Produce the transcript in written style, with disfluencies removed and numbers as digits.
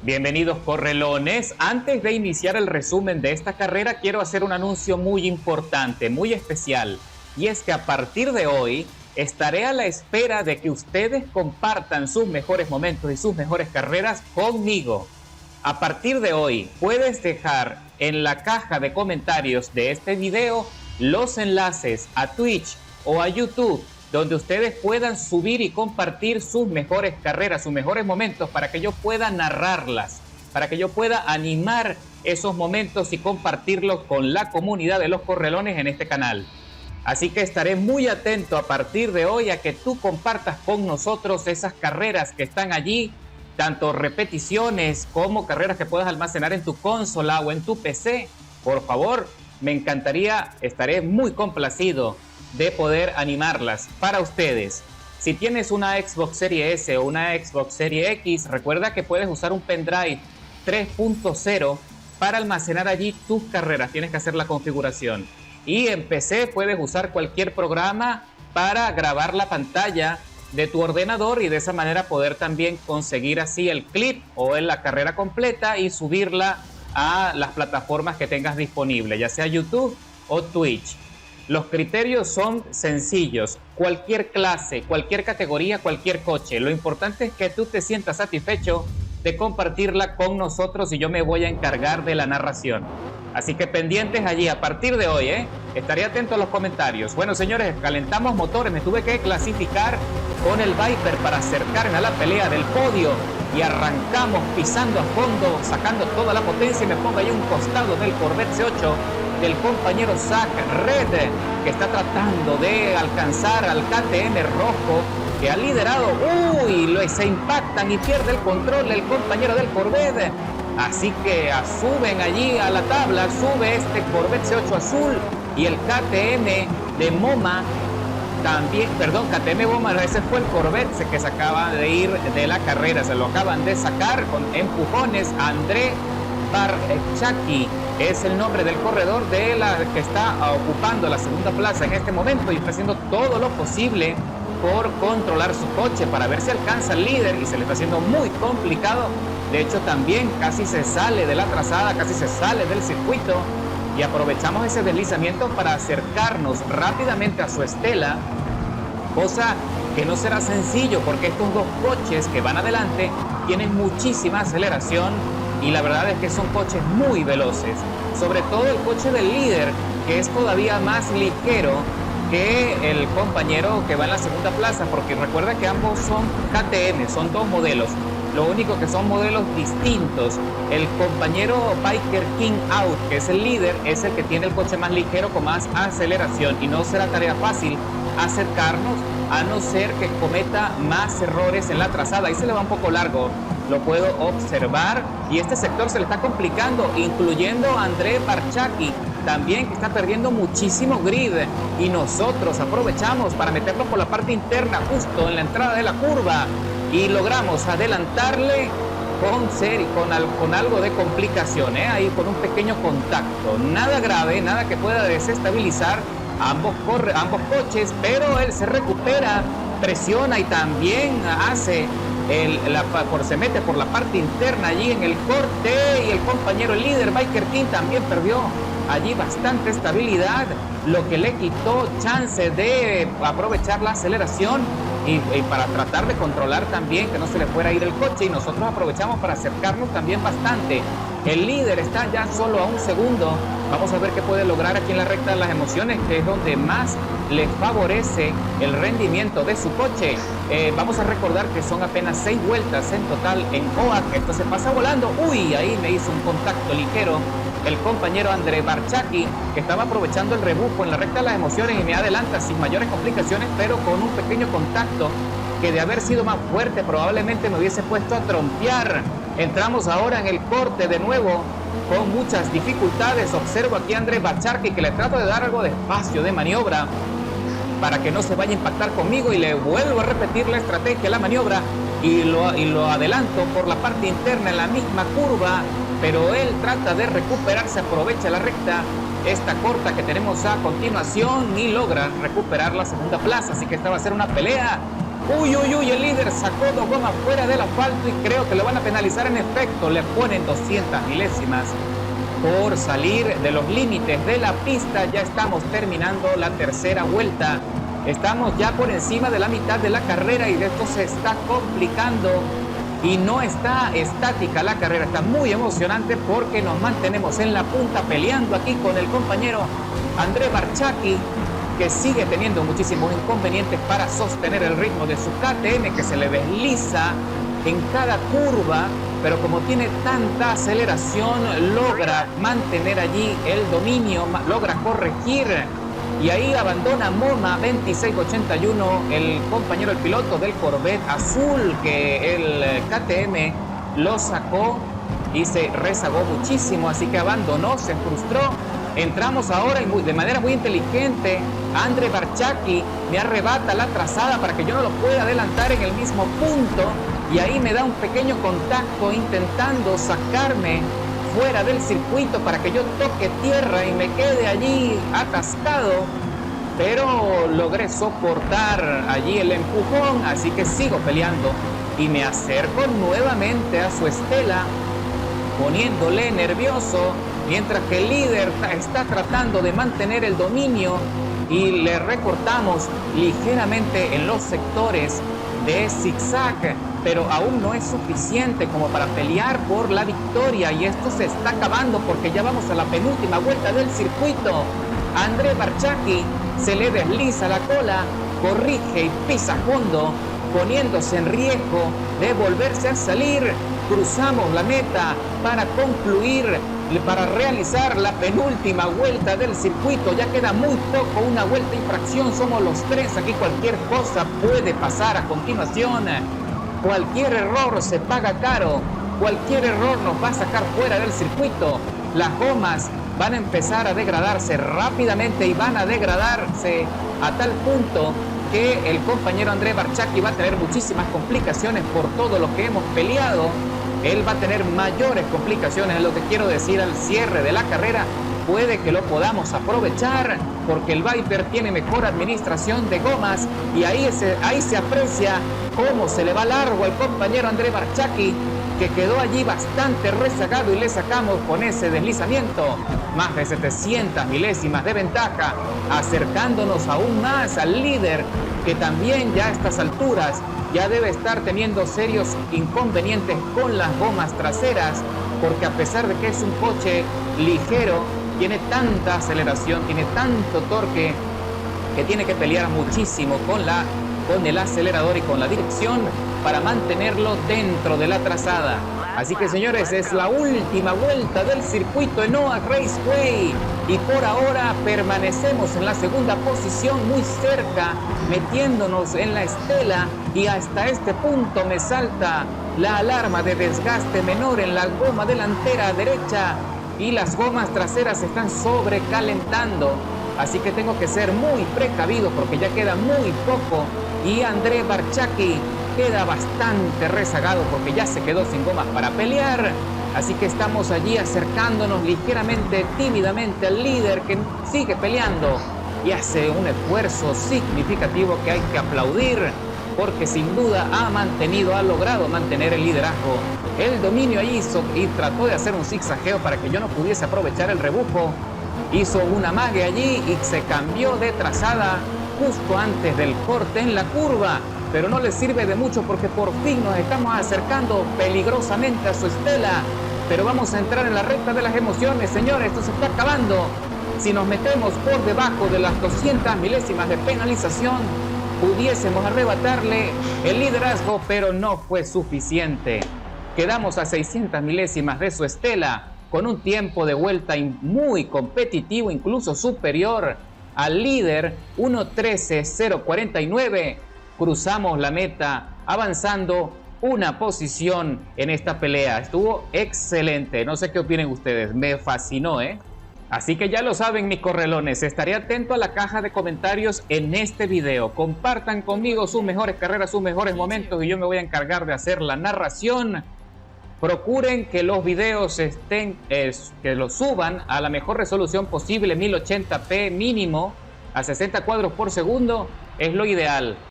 Bienvenidos correlones. Antes de iniciar el resumen de esta carrera, quiero hacer un anuncio muy importante, muy especial. Y es que a partir de hoy estaré a la espera de que ustedes compartan sus mejores momentos y sus mejores carreras conmigo. A partir de hoy puedes dejar en la caja de comentarios de este video los enlaces a Twitch o a YouTube, donde ustedes puedan subir y compartir sus mejores carreras, sus mejores momentos, para que yo pueda narrarlas, para que yo pueda animar esos momentos y compartirlos con la comunidad de los correlones en este canal. Así que estaré muy atento a partir de hoy a que tú compartas con nosotros esas carreras que están allí, tanto repeticiones como carreras que puedas almacenar en tu consola o en tu PC. Por favor, me encantaría, estaré muy complacido de poder animarlas para ustedes. Si tienes una Xbox Series S o una Xbox Series X, recuerda que puedes usar un pendrive 3.0 para almacenar allí tus carreras. Tienes que hacer la configuración. Y en PC puedes usar cualquier programa para grabar la pantalla de tu ordenador y de esa manera poder también conseguir así el clip o en la carrera completa y subirla a las plataformas que tengas disponibles, ya sea YouTube o Twitch. Los criterios son sencillos, cualquier clase, cualquier categoría, cualquier coche. Lo importante es que tú te sientas satisfecho de compartirla con nosotros y yo me voy a encargar de la narración. Así que pendientes allí a partir de hoy, estaré atento a los comentarios. Bueno, señores, calentamos motores. Me tuve que clasificar con el Viper para acercarme a la pelea del podio y arrancamos pisando a fondo, sacando toda la potencia y me pongo ahí un costado del Corvette C8 del compañero Zach Red, que está tratando de alcanzar al KTM rojo, que ha liderado. Se impactan y pierde el control el compañero del Corvette. Así que suben allí a la tabla, sube este Corvette C8 azul y el KTM de Moma también, perdón, KTM Moma, ese fue el Corvette que se acaba de ir de la carrera, se lo acaban de sacar con empujones. André Barchaki es el nombre del corredor de la que está ocupando la segunda plaza en este momento y está haciendo todo lo posible por controlar su coche para ver si alcanza al líder, y se le está haciendo muy complicado. De hecho, también casi se sale de la trazada, casi se sale del circuito, y aprovechamos ese deslizamiento para acercarnos rápidamente a su estela, cosa que no será sencillo porque estos dos coches que van adelante tienen muchísima aceleración y la verdad es que son coches muy veloces, sobre todo el coche del líder, que es todavía más ligero que el compañero que va en la segunda plaza, porque recuerda que ambos son KTM, son dos modelos, lo único que son modelos distintos. El compañero Biker King Out, que es el líder, es el que tiene el coche más ligero con más aceleración y no será tarea fácil acercarnos, a no ser que cometa más errores en la trazada. Ahí se le va un poco largo, lo puedo observar, y este sector se le está complicando, incluyendo a André Barchaki también, que está perdiendo muchísimo grid, y nosotros aprovechamos para meterlo por la parte interna justo en la entrada de la curva y logramos adelantarle con algo de complicación, ahí con un pequeño contacto, nada grave, nada que pueda desestabilizar ambos coches, pero él se recupera, presiona y también hace se mete por la parte interna allí en el corte, y el compañero líder Biker King también perdió allí bastante estabilidad, lo que le quitó chance de aprovechar la aceleración y para tratar de controlar también que no se le fuera a ir el coche, y nosotros aprovechamos para acercarnos también bastante. El líder está ya solo a un segundo. Vamos a ver qué puede lograr aquí en la recta de las emociones, que es donde más le favorece el rendimiento de su coche. Vamos a recordar que son apenas 6 vueltas en total en OAK. Esto se pasa volando. Ahí me hizo un contacto ligero el compañero André Barchaki, que estaba aprovechando el rebufo en la recta de las emociones y me adelanta sin mayores complicaciones, pero con un pequeño contacto que, de haber sido más fuerte, probablemente me hubiese puesto a trompear. Entramos ahora en el corte de nuevo con muchas dificultades. Observo aquí a André Barchaki, que le trato de dar algo de espacio de maniobra para que no se vaya a impactar conmigo, y le vuelvo a repetir la estrategia, la maniobra, y lo adelanto por la parte interna en la misma curva, pero él trata de recuperarse, aprovecha la recta esta corta que tenemos a continuación y logra recuperar la segunda plaza. Así que esta va a ser una pelea Uy, uy, uy, el líder sacó 2 gomas fuera del asfalto y creo que lo van a penalizar en efecto. Le ponen 200 milésimas por salir de los límites de la pista. Ya estamos terminando la tercera vuelta. Estamos ya por encima de la mitad de la carrera y de esto se está complicando. Y no está estática la carrera, está muy emocionante porque nos mantenemos en la punta peleando aquí con el compañero André Barciacchi, que sigue teniendo muchísimos inconvenientes para sostener el ritmo de su KTM, que se le desliza en cada curva, pero como tiene tanta aceleración, logra mantener allí el dominio, logra corregir. Y ahí abandona Moma 2681, el compañero, el piloto del Corvette azul, que el KTM lo sacó y se rezagó muchísimo, así que abandonó, se frustró. Entramos ahora y de manera muy inteligente, André Barciacchi me arrebata la trazada para que yo no lo pueda adelantar en el mismo punto, y ahí me da un pequeño contacto intentando sacarme fuera del circuito para que yo toque tierra y me quede allí atascado, pero logré soportar allí el empujón, así que sigo peleando y me acerco nuevamente a su estela, poniéndole nervioso, mientras que el líder está tratando de mantener el dominio y le recortamos ligeramente en los sectores de zigzag, pero aún no es suficiente como para pelear por la victoria, y esto se está acabando porque ya vamos a la penúltima vuelta del circuito. A André Barciacchi se le desliza la cola, corrige y pisa fondo, poniéndose en riesgo de volverse a salir. Cruzamos la meta para concluir, para realizar la penúltima vuelta del circuito. Ya queda muy poco, una vuelta y fracción, somos los 3, aquí cualquier cosa puede pasar a continuación. Cualquier error se paga caro, cualquier error nos va a sacar fuera del circuito. Las gomas van a empezar a degradarse rápidamente y van a degradarse a tal punto que el compañero André Barciacchi va a tener muchísimas complicaciones por todo lo que hemos peleado. Él va a tener mayores complicaciones, es lo que quiero decir, al cierre de la carrera. Puede que lo podamos aprovechar porque el Viper tiene mejor administración de gomas, y ahí se aprecia cómo se le va largo al compañero André Barciacchi, que quedó allí bastante rezagado, y le sacamos con ese deslizamiento más de 700 milésimas de ventaja, acercándonos aún más al líder, que también ya a estas alturas ya debe estar teniendo serios inconvenientes con las gomas traseras, porque a pesar de que es un coche ligero, tiene tanta aceleración, tiene tanto torque, que tiene que pelear muchísimo con el acelerador y con la dirección para mantenerlo dentro de la trazada. Así que, señores, es la última vuelta del circuito Enoak Raceway y por ahora permanecemos en la segunda posición, muy cerca, metiéndonos en la estela, y hasta este punto me salta la alarma de desgaste menor en la goma delantera derecha y las gomas traseras se están sobrecalentando. Así que tengo que ser muy precavido porque ya queda muy poco, y André Barciacchi queda bastante rezagado porque ya se quedó sin gomas para pelear. Así que estamos allí acercándonos ligeramente, tímidamente al líder, que sigue peleando y hace un esfuerzo significativo que hay que aplaudir, porque sin duda ha logrado mantener el liderazgo. El dominio ahí hizo y trató de hacer un zigzagueo para que yo no pudiese aprovechar el rebufo. Hizo una amague allí y se cambió de trazada justo antes del corte en la curva, pero no le sirve de mucho porque por fin nos estamos acercando peligrosamente a su estela. Pero vamos a entrar en la recta de las emociones, señores, esto se está acabando. Si nos metemos por debajo de las 200 milésimas de penalización, pudiésemos arrebatarle el liderazgo, pero no fue suficiente. Quedamos a 600 milésimas de su estela, con un tiempo de vuelta muy competitivo, incluso superior al líder, 1:13.049. Cruzamos la meta, avanzando una posición en esta pelea. Estuvo excelente, no sé qué opinen ustedes, me fascinó, Así que ya lo saben, mis correlones, estaré atento a la caja de comentarios en este video. Compartan conmigo sus mejores carreras, sus mejores momentos, y yo me voy a encargar de hacer la narración. Procuren que los videos que los suban a la mejor resolución posible, 1080p mínimo, a 60 cuadros por segundo, es lo ideal.